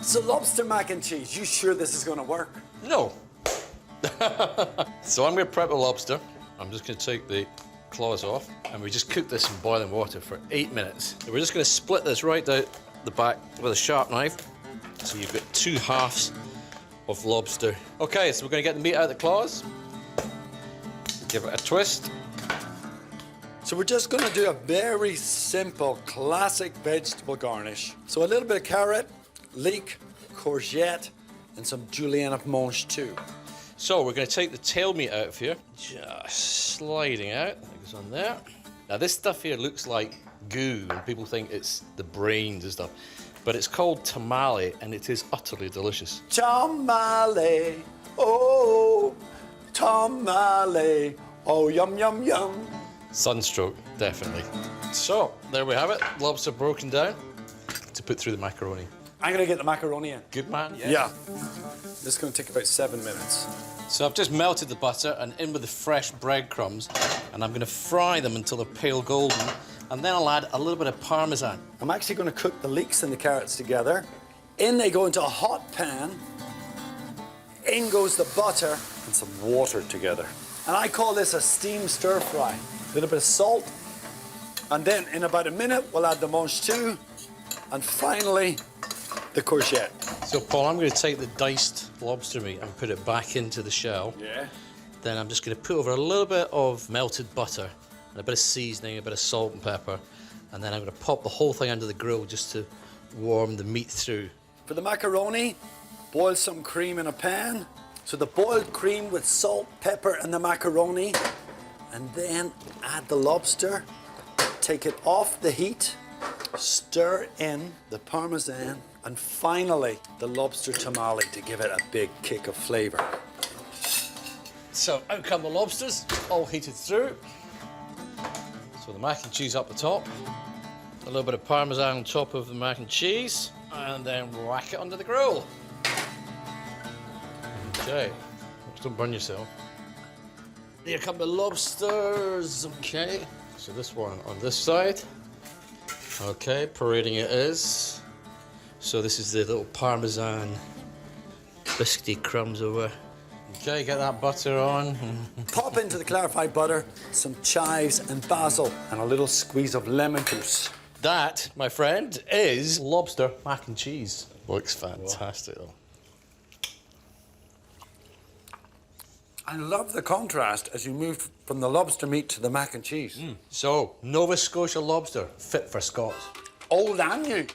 So lobster mac and cheese, you sure this is going to work? No. So I'm going to prep the lobster. I'm just going to take the claws off, and we just cook this in boiling water for 8 minutes. So we're just going to split this right down the back with a sharp knife. So you've got 2 halves of lobster. Okay, so we're going to get the meat out of the claws. Give it a twist. So we're just going to do a very simple, classic vegetable garnish. So a little bit of carrot, leek, courgette, and some julienne mange too. So we're going to take the tail meat out of here, just sliding out. It goes on there. Now this stuff here looks like goo, and people think it's the brains and stuff, but it's called tamale, and it is utterly delicious. Tamale, oh, tamale, oh, yum, yum, yum. Sunstroke, definitely. So there we have it, lobster broken down to put through the macaroni. I'm going to get the macaroni in. Good man? Yeah. This is going to take about 7 minutes. So I've just melted the butter and in with the fresh breadcrumbs, and I'm going to fry them until they're pale golden, and then I'll add a little bit of parmesan. I'm actually going to cook the leeks and the carrots together. In they go into a hot pan. In goes the butter and some water together. And I call this a steam stir fry. A little bit of salt. And then in about a minute, we'll add the mange too. And finally, the courgette. So, Paul, I'm going to take the diced lobster meat and put it back into the shell. Yeah. Then I'm just going to put over a little bit of melted butter and a bit of seasoning, a bit of salt and pepper. And then I'm going to pop the whole thing under the grill just to warm the meat through. For the macaroni, boil some cream in a pan. So the boiled cream with salt, pepper, and the macaroni. And then add the lobster. Take it off the heat. Stir in the parmesan. And finally, the lobster tamale to give it a big kick of flavor. So out come the lobsters, all heated through. So the mac and cheese up the top. A little bit of parmesan on top of the mac and cheese. And then whack it under the grill. Okay, just don't burn yourself. Here come the lobsters, okay. So this one on this side. Okay, parading it is. So this is the little parmesan biscuity crumbs over. Okay, get that butter on. Pop into the clarified butter some chives and basil and a little squeeze of lemon juice. That, my friend, is lobster mac and cheese. Looks fantastic, though. I love the contrast as you move from the lobster meat to the mac and cheese. So, Nova Scotia lobster, fit for Scots. Old and new.